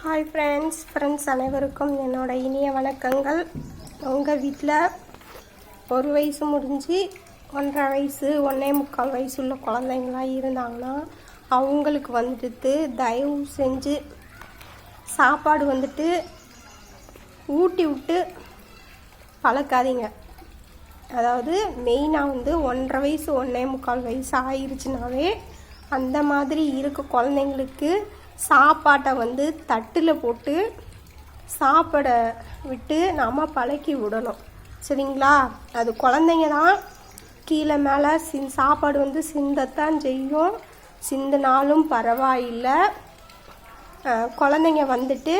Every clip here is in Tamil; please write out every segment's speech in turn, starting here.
ஹாய் ஃப்ரெண்ட்ஸ் அனைவருக்கும் என்னோட இனிய வணக்கங்கள். உங்கள் வீட்டில் 1 வயசு முடிஞ்சு 1.5 வயசு 1.25 வயசு உள்ள குழந்தைங்களாம் இருந்தாங்கன்னா அவங்களுக்கு வந்துட்டு தயவு செஞ்சு சாப்பாடு ஊட்டி விட்டு பழக்காதீங்க. அதாவது மெயினாக 1.5 வயசு 1.25 வயசு ஆயிடுச்சுனாவே அந்த மாதிரி இருக்க குழந்தைங்களுக்கு சாப்பாட்டை தட்டில் போட்டு சாப்பிட விட்டு நாம் பழக்கி விடணும். சரிங்களா? அது குழந்தைங்க தான் கீழே மேலே சாப்பாடு சிந்தத்தான் செய்யும். சிந்தினாலும் பரவாயில்லை. குழந்தைங்க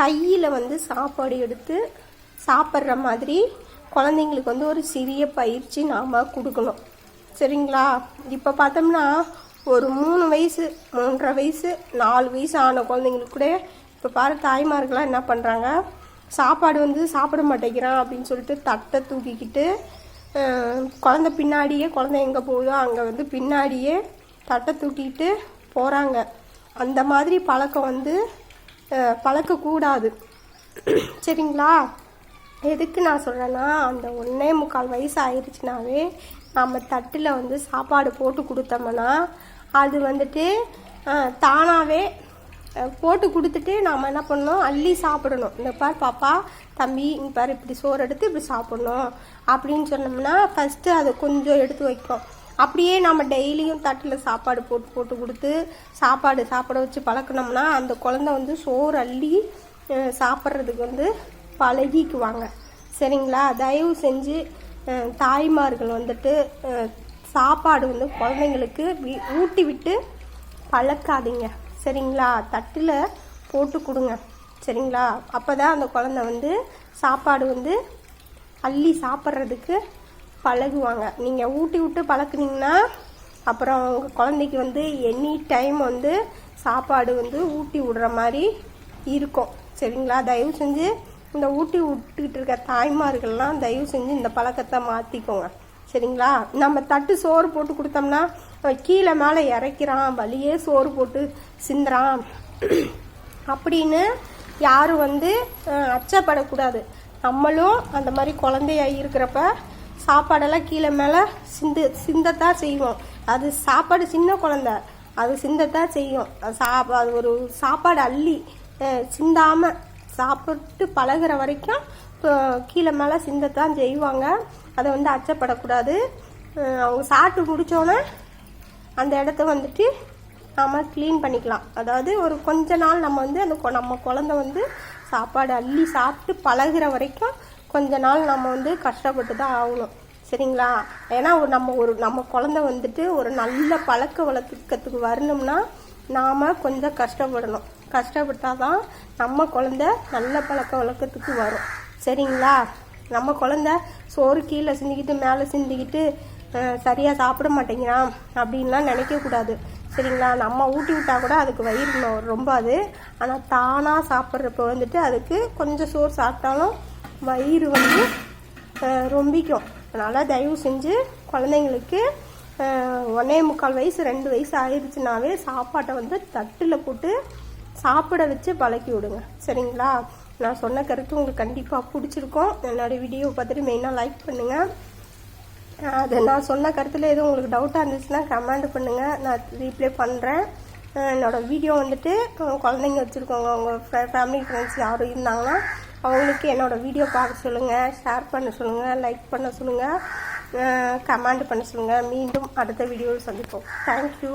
கையில் சாப்பாடு எடுத்து சாப்பிட்ற மாதிரி குழந்தைங்களுக்கு ஒரு சிறிய பயிற்சி நாம் கொடுக்கணும். சரிங்களா? இப்போ பார்த்தோம்னா ஒரு 3 வயசு 3.5 வயசு 4 வயசு ஆன குழந்தைங்களுக்கு கூட இப்போ பாரு தாய்மார்கள்லாம் என்ன பண்ணுறாங்க, சாப்பாடு சாப்பிட மாட்டேங்கிறான் அப்படின்னு சொல்லிட்டு தட்டை தூக்கிக்கிட்டு குழந்தை பின்னாடியே, குழந்தை எங்கே போகுதோ அங்கே பின்னாடியே தட்டை தூக்கிக்கிட்டு போகிறாங்க. அந்த மாதிரி பழக்கம் பழக்கக்கூடாது. சரிங்களா? எதுக்கு நான் சொல்கிறேன்னா, அந்த 1.25 வயசு ஆயிடுச்சுனாவே நம்ம தட்டில் சாப்பாடு போட்டு கொடுத்தோம்னா அது தானாகவே போட்டு கொடுத்துட்டு நாம் என்ன பண்ணணும், அள்ளி சாப்பிடணும். இந்த பார் பாப்பா, தம்பி, இங்கே பார் இப்படி சோறு எடுத்து இப்படி சாப்பிட்ணும் அப்படின்னு சொன்னோம்னா ஃபஸ்ட்டு அதை கொஞ்சம் எடுத்து வைக்கும். அப்படியே நம்ம டெய்லியும் தட்டில் சாப்பாடு போட்டு கொடுத்து சாப்பிட வச்சு பழக்கினோம்னா அந்த குழந்தை சோறு அள்ளி சாப்பிட்றதுக்கு பழகிக்குவாங்க. சரிங்களா? தயவு செஞ்சு தாய்மார்கள் சாப்பாடு குழந்தைங்களுக்கு ஊட்டி விட்டு பழக்காதீங்க. சரிங்களா? தட்டில் போட்டு கொடுங்க. சரிங்களா? அப்போ தான் அந்த குழந்தை சாப்பாடு அள்ளி சாப்பிட்றதுக்கு பழகுவாங்க. நீங்கள் ஊட்டி விட்டு பழக்குனீங்கன்னா அப்புறம் உங்கள் குழந்தைக்கு எனி டைம் சாப்பாடு ஊட்டி விடுற மாதிரி இருக்கும். சரிங்களா? தயவு செஞ்சு இந்த ஊட்டி விட்டுக்கிட்டு இருக்க தாய்மார்கள்லாம் தயவு செஞ்சு இந்த பழக்கத்தை மாற்றிக்கோங்க. சரிங்களா? நம்ம தட்டு சோறு போட்டு கொடுத்தோம்னா கீழே மேலே இறக்கிறான், வலியே சோறு போட்டு சிந்துறான் அப்படின்னு யாரும் அச்சப்படக்கூடாது. நம்மளும் அந்த மாதிரி குழந்தையா இருக்கிறப்ப சாப்பாடெல்லாம் கீழே மேலே சிந்தத்தான் செய்வோம். அது சாப்பாடு சின்ன குழந்தை, அது சிந்தத்தான் செய்யும். அது ஒரு சாப்பாடு அள்ளி சிந்தாமல் சாப்பிட்டு பழகிற வரைக்கும் கீழே மேலே சிந்தத்தான் செய்வாங்க. அதை அச்சப்படக்கூடாது. அவங்க சாப்பிட்டு முடித்தோன்னே அந்த இடத்த நாம் க்ளீன் பண்ணிக்கலாம். அதாவது ஒரு கொஞ்ச நாள் நம்ம நம்ம குழந்தை சாப்பாடு அள்ளி சாப்பிட்டு பழகிற வரைக்கும் கொஞ்ச நாள் நம்ம கஷ்டப்பட்டு தான் ஆகணும். சரிங்களா? ஏன்னா நம்ம குழந்தை ஒரு நல்ல பழக்க வழக்கத்துக்கு வரணும்னா நாம் கொஞ்சம் கஷ்டப்படணும். கஷ்டப்பட்டால் தான் நம்ம குழந்தை நல்ல பழக்க வழக்கத்துக்கு வரும். சரிங்களா? நம்ம குழந்தை சோறு கீழே சிந்திக்கிட்டு மேலே சிந்திக்கிட்டு சரியாக சாப்பிட மாட்டேங்கிறான் அப்படின்லாம் நினைக்கக்கூடாது. சரிங்களா? நம்ம ஊட்டி விட்டால் கூட அதுக்கு வயிறு ரொம்ப அது. ஆனால் தானாக சாப்பிட்றப்ப அதுக்கு கொஞ்சம் சோறு சாப்பிட்டாலும் வயிறு ரொம்பிக்கும். அதனால் தயவு செஞ்சு குழந்தைங்களுக்கு 1.25 வயசு 2 வயசு ஆயிடுச்சுனாவே சாப்பாட்டை தட்டில் போட்டு சாப்பிட வச்சு பழக்கி விடுங்க. சரிங்களா? நான் சொன்ன கருத்து உங்களுக்கு கண்டிப்பாக பிடிச்சிருக்கும். என்னோடய வீடியோவை பார்த்துட்டு மெயினாக லைக் பண்ணுங்கள். அது நான் சொன்ன கருத்தில் எதுவும் உங்களுக்கு டவுட்டாக இருந்துச்சுன்னா கமெண்ட் பண்ணுங்கள், நான் ரீப்ளே பண்ணுறேன். என்னோடய வீடியோ குழந்தைங்க வச்சுருக்கோங்க, உங்கள் ஃபேமிலி ஃப்ரெண்ட்ஸ் யாரும் இருந்தாங்கன்னா அவங்களுக்கு என்னோடய வீடியோ பார்க்க சொல்லுங்கள், ஷேர் பண்ண சொல்லுங்கள், லைக் பண்ண சொல்லுங்கள், கமெண்ட் பண்ண சொல்லுங்கள். மீண்டும் அடுத்த வீடியோவில் சந்திப்போம். தேங்க்யூ.